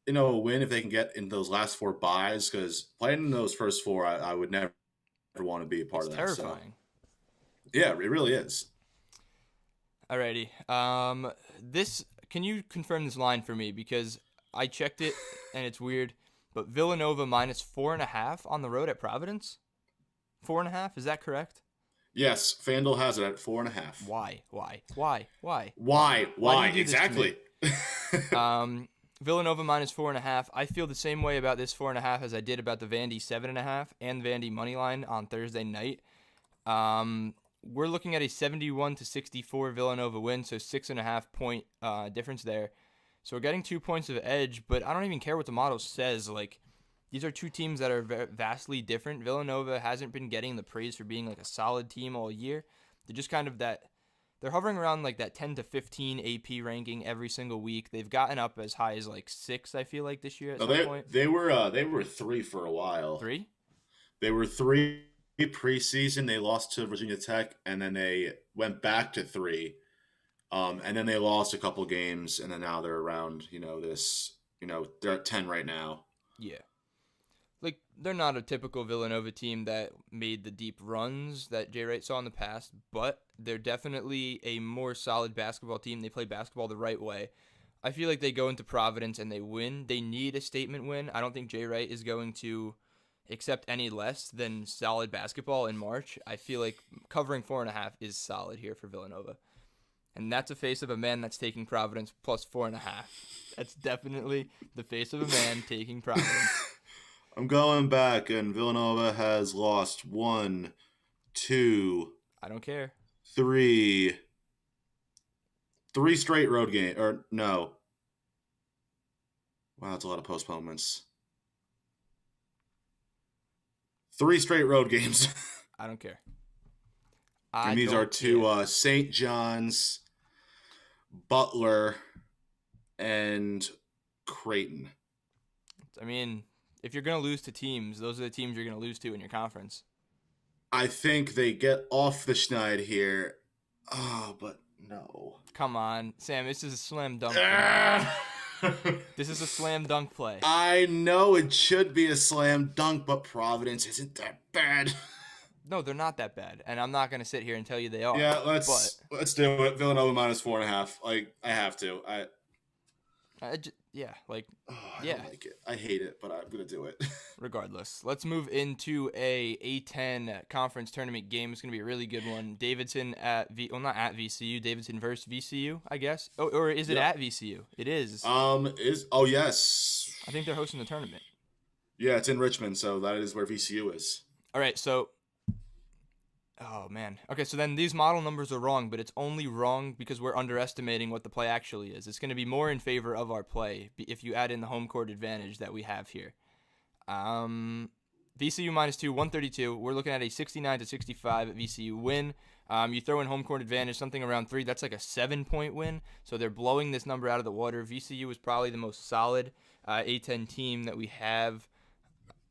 a win if they can get in those last 4 buys because playing in those first 4, I would never want to be a part It's of that. So terrifying. yeah, it really is. Alrighty. Can you confirm this line for me? Because I checked it and it's weird, but Villanova minus 4.5 on the road at Providence? 4.5? Is that correct? Yes, FanDuel has it at 4.5. Why? Why? Why? Why? Why? Why do Why? you do this to me? Exactly. Villanova minus 4.5. I feel the same way about this 4.5 as I did about the Vandy 7.5 and Vandy Moneyline on Thursday night. We're looking at a 71-64 Villanova win, so 6.5 point difference there. So we're getting 2 points of edge, but I don't even care what the model says. Like, these are two teams that are vastly different. Villanova hasn't been getting the praise for being like a solid team all year. They're just kind of that. They're hovering around like that 10 to 15 AP ranking every single week. They've gotten up as high as like 6, I feel like, this year at No, some point. they were 3 for a while. 3? They were 3 preseason. They lost to Virginia Tech, and then they went back to 3. And then they lost a couple games, and then now they're around. They're at 10 right now. Yeah. Like, they're not a typical Villanova team that made the deep runs that Jay Wright saw in the past, but they're definitely a more solid basketball team. They play basketball the right way. I feel like they go into Providence and they win. They need a statement win. I don't think Jay Wright is going to accept any less than solid basketball in March. I feel like covering 4.5 is solid here for Villanova. And that's a face of a man that's taking Providence plus 4.5. That's definitely the face of a man taking Providence. I'm going back, and Villanova has lost 1, 2, I don't care. 3 straight road games. Or no. Wow, that's a lot of postponements. 3 straight road games. I don't care. And these are to St. John's, Butler, and Creighton. I mean, if you're going to lose to teams, those are the teams you're going to lose to in your conference. I think they get off the schneid here. Oh, but no. Come on. Sam, this is a slam dunk. This is a slam dunk play. I know it should be a slam dunk, but Providence isn't that bad. No, they're not that bad, and I'm not going to sit here and tell you they are. Yeah, let's do it. Villanova minus 4.5. Like, I have to. I don't like it. I hate it, but I'm gonna do it. Regardless, let's move into a A10 conference tournament game. It's gonna be a really good one. Davidson not at VCU. Davidson versus VCU, I guess. Oh, or is it at VCU? It is. Yes. I think they're hosting the tournament. Yeah, it's in Richmond, so that is where VCU is. All right, so. Oh, man. Okay, so then these model numbers are wrong, but it's only wrong because we're underestimating what the play actually is. It's going to be more in favor of our play if you add in the home court advantage that we have here. VCU minus 2, 132. We're looking at a 69-65 VCU win. You throw in home court advantage, something around 3. That's like a 7-point win. So they're blowing this number out of the water. VCU is probably the most solid A10 team that we have.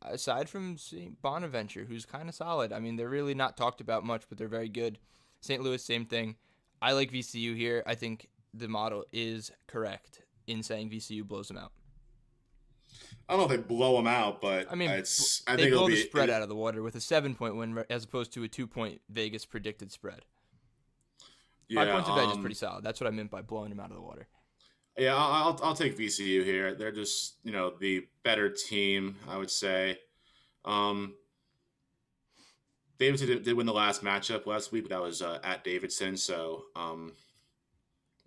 Aside from St Bonaventure, who's kind of solid. I mean, they're really not talked about much, but they're very good. St. Louis, same thing. I like VCU here. I think the model is correct in saying VCU blows them out. I don't know if they blow them out, but I mean, I think they blow it'll the be spread out of the water with a 7-point win as opposed to a 2-point Vegas predicted spread. Yeah, 5 points of edge is pretty solid. That's what I meant by blowing them out of the water. Yeah, I'll take VCU here. They're just the better team, I would say. Davidson did win the last matchup last week, but that was at Davidson. So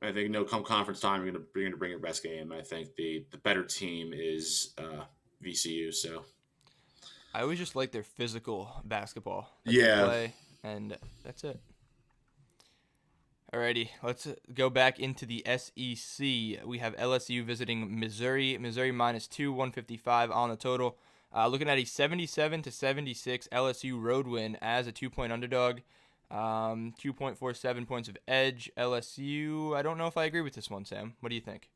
I think come conference time, you're gonna bring your best game. I think the better team is VCU. So I always just like their physical basketball that they yeah, play, and that's it. Alrighty, let's go back into the SEC. We have LSU visiting Missouri. Missouri -2, 155 on the total. Looking at a 77-76 LSU road win as a 2-point underdog. 2.47 points of edge. LSU, I don't know if I agree with this one, Sam. What do you think?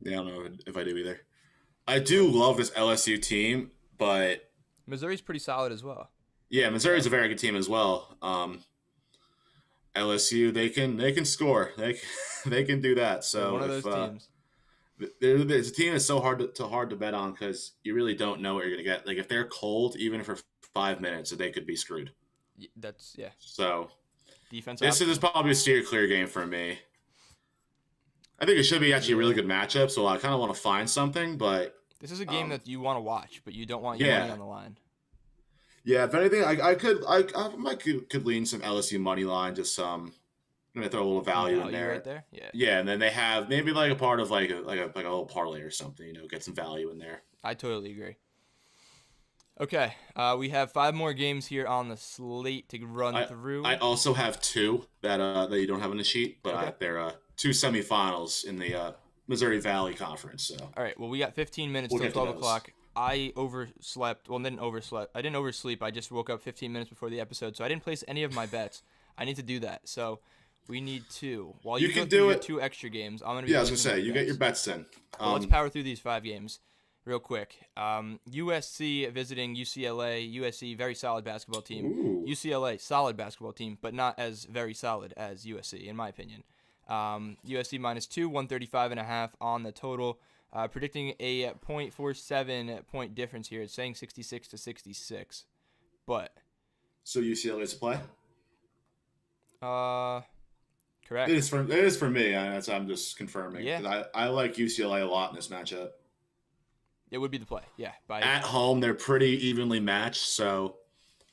yeah, I don't know if I do either. I do love this LSU team, but Missouri's pretty solid as well. yeah, Missouri's a very good team as well. LSU, they can score. They can do that. They're So one of if those teams. there's a team that's so hard to bet on because you really don't know what you're gonna get. Like if they're cold, even for 5 minutes, they could be screwed. That's, yeah. So Defense this is probably a steer clear game for me. I think it should be actually a really good matchup. So I kind of want to find something, but this is a game that you want to watch, but you don't want your money on the line. Yeah, if anything, I might could lean some LSU money line. Just gonna throw a little value in there. Right there. Yeah. Yeah, and then they have maybe like a part of like a little parlay or something. Get some value in there. I totally agree. Okay, we have 5 more games here on the slate to run through. I also have 2 that you don't have on the sheet, but okay. They're 2 semifinals in the Missouri Valley Conference. So all right, well we got 15 minutes till 12 o'clock. I overslept. Well, didn't overslept. I didn't oversleep. I just woke up 15 minutes before the episode, so I didn't place any of my bets. I need to do that. So we need to. While you can do it. 2 extra games, I'm gonna be. Yeah, I was gonna say you get your bets in. Well, let's power through these 5 games, real quick. USC visiting UCLA. USC, very solid basketball team. Ooh. UCLA, solid basketball team, but not as very solid as USC, in my opinion. USC -2, 135.5 on the total. Predicting a 0.47 point difference here. It's saying 66-66, but so UCLA to play. Correct. It is for me. I'm just confirming. Yeah. I like UCLA a lot in this matchup. It would be the play. Yeah. At home, they're pretty evenly matched. So,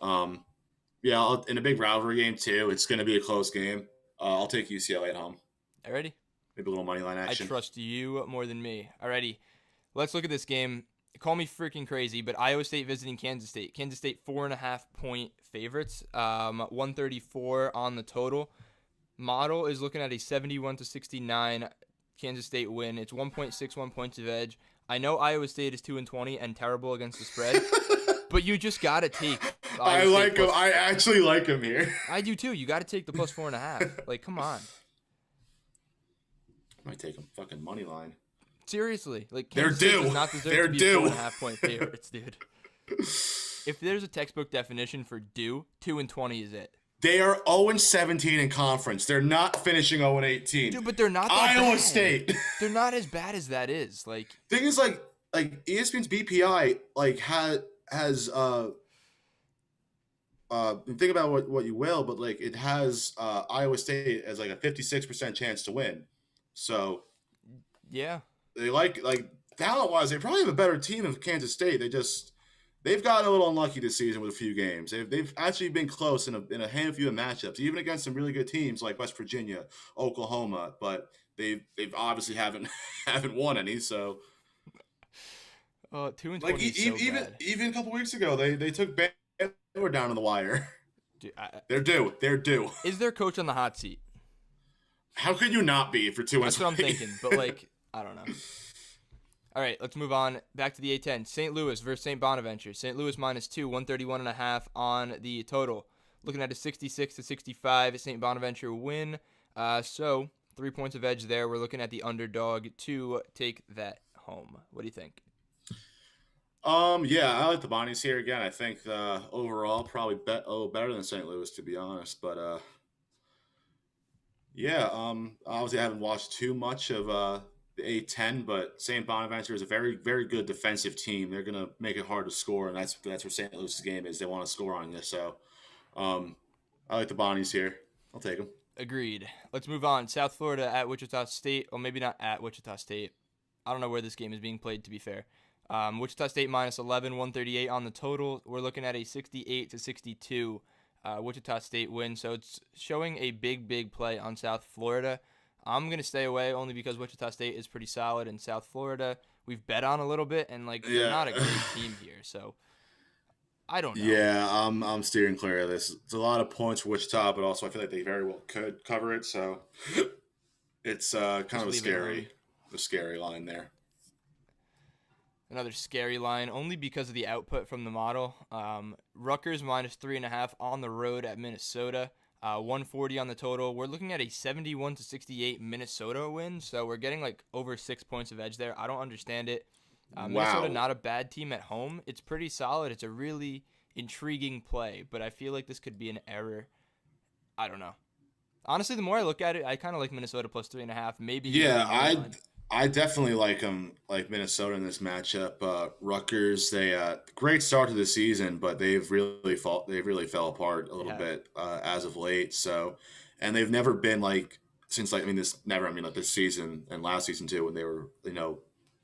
yeah, in a big rivalry game too, it's going to be a close game. I'll take UCLA at home. Alrighty. Maybe a little money line action. I trust you more than me. Alrighty. Let's look at this game. Call me freaking crazy, but Iowa State visiting Kansas State. Kansas State 4.5 point favorites. 134 on the total. Model is looking at a 71-69 Kansas State win. It's 1.61 points of edge. I know Iowa State is 2-20 and terrible against the spread, but you just gotta take. I like him. I actually like him here. I do too. You gotta take the +4.5. Like, come on. I might take them fucking money line. Seriously, like Kansas State does not deserve to be 4.5 point favorites, dude. If there's a textbook definition for due, 2-20 is it. They are 0-17 in conference. They're not finishing 0-18. Dude, but they're not that Iowa bad. State. They're not as bad as that is. Like, thing is, like ESPN's BPI has think about what you will, but like it has Iowa State as like a 56% chance to win. So yeah, they like talent wise, they probably have a better team than Kansas State. They've gotten a little unlucky this season with a few games. They've actually been close in a handful of matchups, even against some really good teams like West Virginia, Oklahoma. But they've obviously haven't won any. So 2-20 like is so even bad. Even a couple weeks ago, they took Baylor down to the wire. Dude, They're due. Is their coach on the hot seat? How could you not be for 2-20? That's what I'm thinking. But like, I don't know. All right, let's move on back to the A10. St. Louis versus St. Bonaventure. St. Louis -2, 131.5 on the total. Looking at a 66-65 St. Bonaventure win. So 3 points of edge there. We're looking at the underdog to take that home. What do you think? Yeah, I like the Bonnies here again. I think overall probably better than St. Louis, to be honest. But yeah, obviously I haven't watched too much of the A10, but St. Bonaventure is a very, very good defensive team. They're gonna make it hard to score, and that's where St. Louis's game is. They want to score on you. So I like the Bonnies here. I'll take them. Agreed. Let's move on. South Florida at Wichita State. Or maybe not at Wichita State. I don't know where this game is being played, to be fair. Wichita State minus 11, 138 on the total. We're looking at a 68-62 Wichita State win. So it's showing a big play on South Florida. I'm going to stay away only because Wichita State is pretty solid, and South Florida we've bet on a little bit, and they're not a great team here. So I don't know. Yeah, I'm steering clear of this. It's a lot of points for Wichita, but also I feel like they very well could cover it. So it's kind of a scary line there. Another scary line, only because of the output from the model. Rutgers minus 3.5 on the road at Minnesota. 140 on the total. We're looking at a 71-68 Minnesota win, so we're getting over 6 points of edge there. I don't understand it. Minnesota, not a bad team at home. It's pretty solid. It's a really intriguing play, but I feel like this could be an error. I don't know. Honestly, the more I look at it, I kind of like Minnesota plus 3.5. Maybe. Yeah, I definitely like Minnesota in this matchup. Rutgers, they great start to the season, but they've really fell apart a little bit as of late. So, and they've never been this season and last season too, when they were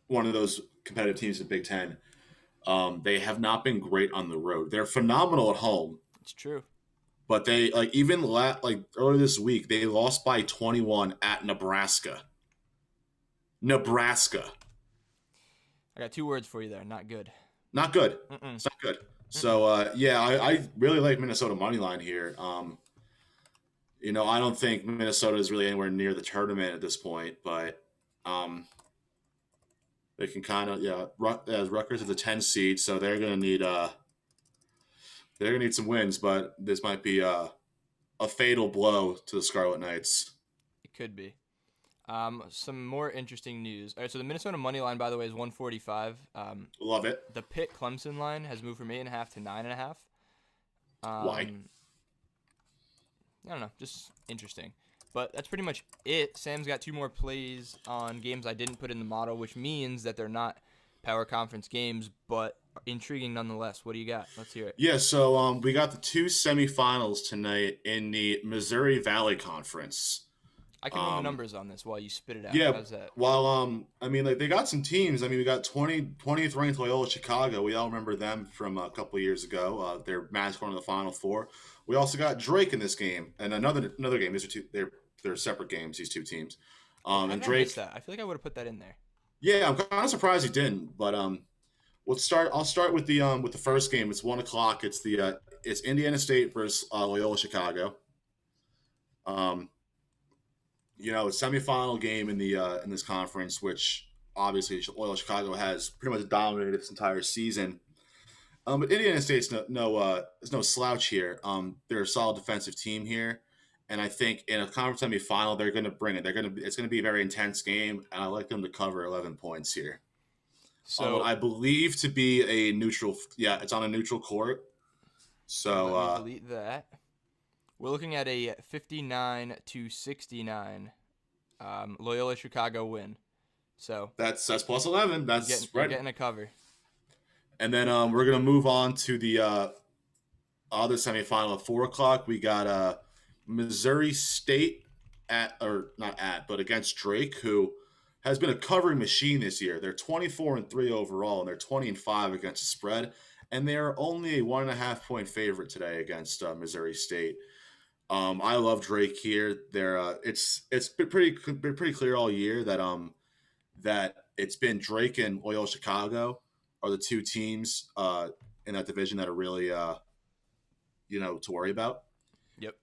one of those competitive teams in Big Ten. They have not been great on the road. They're phenomenal at home. It's true. But they earlier this week they lost by 21 at Nebraska. I got 2 words for you there. Not good. Not good. Mm-mm. It's not good. So I really like Minnesota money line here. I don't think Minnesota is really anywhere near the tournament at this point, but they can kind of Rutgers is a 10 seed, so they're gonna need some wins, but this might be a fatal blow to the Scarlet Knights. It could be. Some more interesting news. All right, so the Minnesota money line, by the way, is 145. Love it. The Pitt Clemson line has moved from 8.5 to 9.5. Why? I don't know, just interesting. But that's pretty much it. Sam's got 2 more plays on games I didn't put in the model, which means that they're not power conference games, but intriguing nonetheless. What do you got? Let's hear it. Yeah, so we got the 2 semifinals tonight in the Missouri Valley Conference. I can run the numbers on this while you spit it out. Yeah, how's that? well, they got some teams. We got 20th ranked Loyola Chicago. We all remember them from a couple of years ago. They're matched going to the Final Four. We also got Drake in this game, and another game. These are they're separate games. These 2 teams. And Drake. That. I feel like I would have put that in there. Yeah, I'm kind of surprised he didn't. But I'll start with the first game. It's 1:00. It's Indiana State versus Loyola Chicago. A semifinal game in this conference, which obviously Loyola Chicago has pretty much dominated this entire season. But Indiana State's is no slouch here. They're a solid defensive team here, and I think in a conference semifinal they're going to bring it. It's going to be a very intense game, and I like them to cover 11 points here. So I believe to be a neutral. Yeah, it's on a neutral court. So let me delete that. We're looking at a 59-69 Loyola Chicago win. So that's plus 11. That's you're getting a cover. And then we're gonna move on to the other semifinal at 4:00. We got Missouri State against Drake, who has been a covering machine this year. They're 24-3 overall, and they're 20-5 against the spread, and they are only a 1.5 point favorite today against Missouri State. I love Drake here. It's been pretty clear all year that it's been Drake and Loyola Chicago are the 2 teams in that division that are really to worry about. Yep.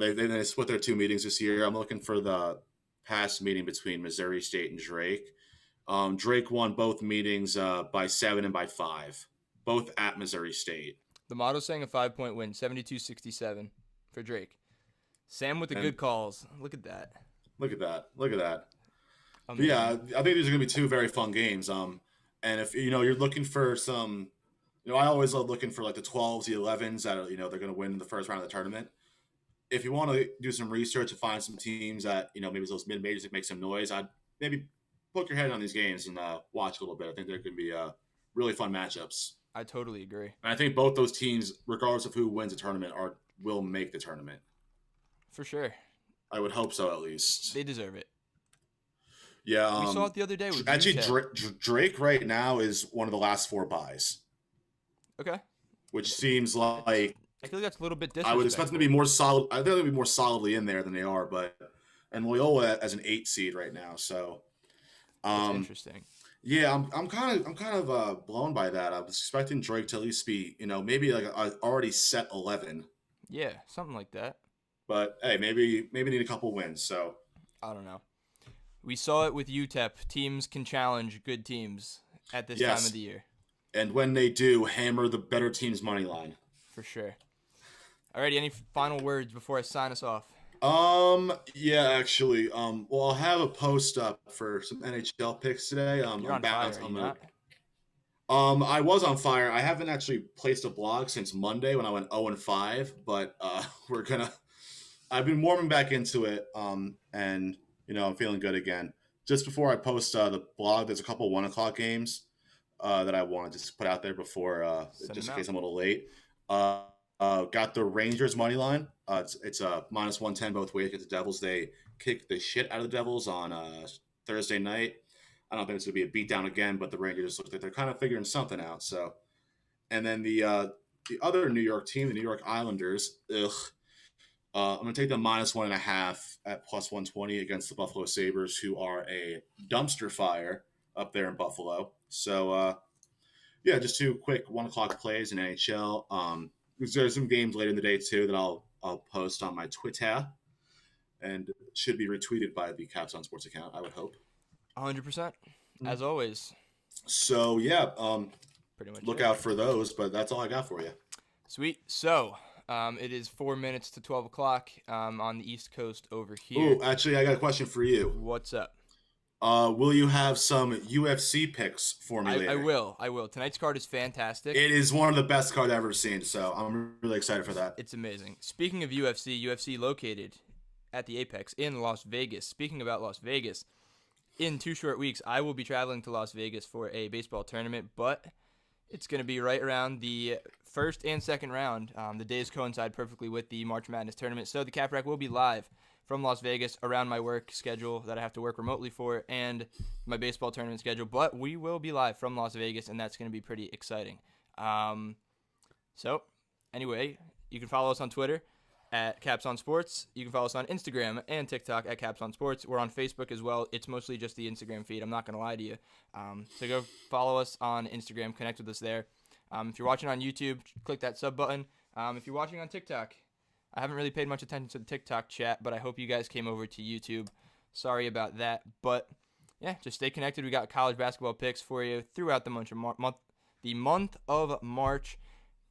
They split their 2 meetings this year. I'm looking for the past meeting between Missouri State and Drake. Drake won both meetings by 7 and by 5, both at Missouri State. The model's saying a 5-point win, 72-67 for Drake. Sam with the good calls. Look at that. Yeah, I think these are going to be 2 very fun games. And if you're looking for some, I always love looking for the 12s, the 11s that are, they're going to win in the first round of the tournament. If you want to do some research and find some teams that maybe those mid majors that make some noise, I'd maybe poke your head on these games and watch a little bit. I think they're going to be really fun matchups. I totally agree. And I think both those teams, regardless of who wins the tournament, will make the tournament. For sure. I would hope so, at least. They deserve it. Yeah. We saw it the other day with Actually, UTEP. Drake right now is one of the last 4 buys, Okay. which seems That's, like I feel like that's a little bit I would expect them to be disrespectful. more solid. I think they'd be more solidly in there than they are, and Loyola as an 8 seed right now. So, That's um, interesting. yeah, I'm kind of blown by that. I was expecting Drake to at least be, maybe like a already set 11, Yeah, something like that. but hey, maybe need a couple wins. So I don't know. We saw it with UTEP. Teams can challenge good teams at this time of the yes, year, and when they do, hammer the better team's money line. for sure. Alrighty, any final words before I sign us off? Yeah, actually, well, I'll have a post up for some NHL picks today. You're I'm on fire, bounced. are you not? I was on fire. I haven't actually placed a blog since Monday when I went 0-5, but we're gonna. I've been warming back into it, and I'm feeling good again. Just before I post the blog, there's a couple 1 o'clock games that I want to just put out there before, Send just them in case out. I'm a little late. Got the Rangers money line. It's a -110 both ways. Get the Devils. They kicked the shit out of the Devils on Thursday night. I don't think it's going to be a beatdown again, but the Rangers look like they're kind of figuring something out. So, and then the other New York team, the New York Islanders. Ugh. I'm going to take the -1.5 at +120 against the Buffalo Sabres, who are a dumpster fire up there in Buffalo. So, yeah, just 2 quick 1 o'clock plays in NHL. There's some games later in the day too that I'll post on my Twitter and should be retweeted by the Caps on Sports account. I would hope. 100%. As always. So yeah, Pretty much look it. out for those. But that's all I got for you. Sweet. So, it is 4 minutes to 12 o'clock on the East Coast over here. Oh, actually, I got a question for you. What's up? Will you have some UFC picks for me later? I will. Tonight's card is fantastic. It is one of the best cards I've ever seen, so I'm really excited for that. It's amazing. Speaking of UFC located at the Apex in Las Vegas. Speaking about Las Vegas, in 2 short weeks, I will be traveling to Las Vegas for a baseball tournament, but it's going to be right around the first and second round. The days coincide perfectly with the March Madness tournament, so the Cap Rack will be live from Las Vegas around my work schedule that I have to work remotely for and my baseball tournament schedule, but we will be live from Las Vegas, and that's going to be pretty exciting. So, anyway, you can follow us on Twitter at Caps on Sports. You can follow us on Instagram and TikTok at Caps on Sports. We're on Facebook as well. It's mostly just the Instagram feed. I'm not going to lie to you. So go follow us on Instagram. Connect with us there. If you're watching on YouTube, click that sub button. If you're watching on TikTok, I haven't really paid much attention to the TikTok chat, but I hope you guys came over to YouTube. Sorry about that. But, yeah, just stay connected. We got college basketball picks for you throughout the month of March.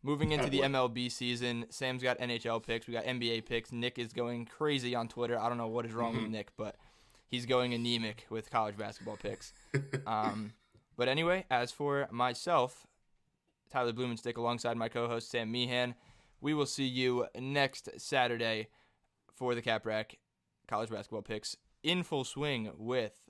Moving into the MLB season, Sam's got NHL picks. We got NBA picks. Nick is going crazy on Twitter. I don't know what is wrong with Nick, but he's going anemic with college basketball picks. But anyway, as for myself, Tyler Blumenstick alongside my co-host Sam Meehan, we will see you next Saturday for the Cap Rack college basketball picks in full swing with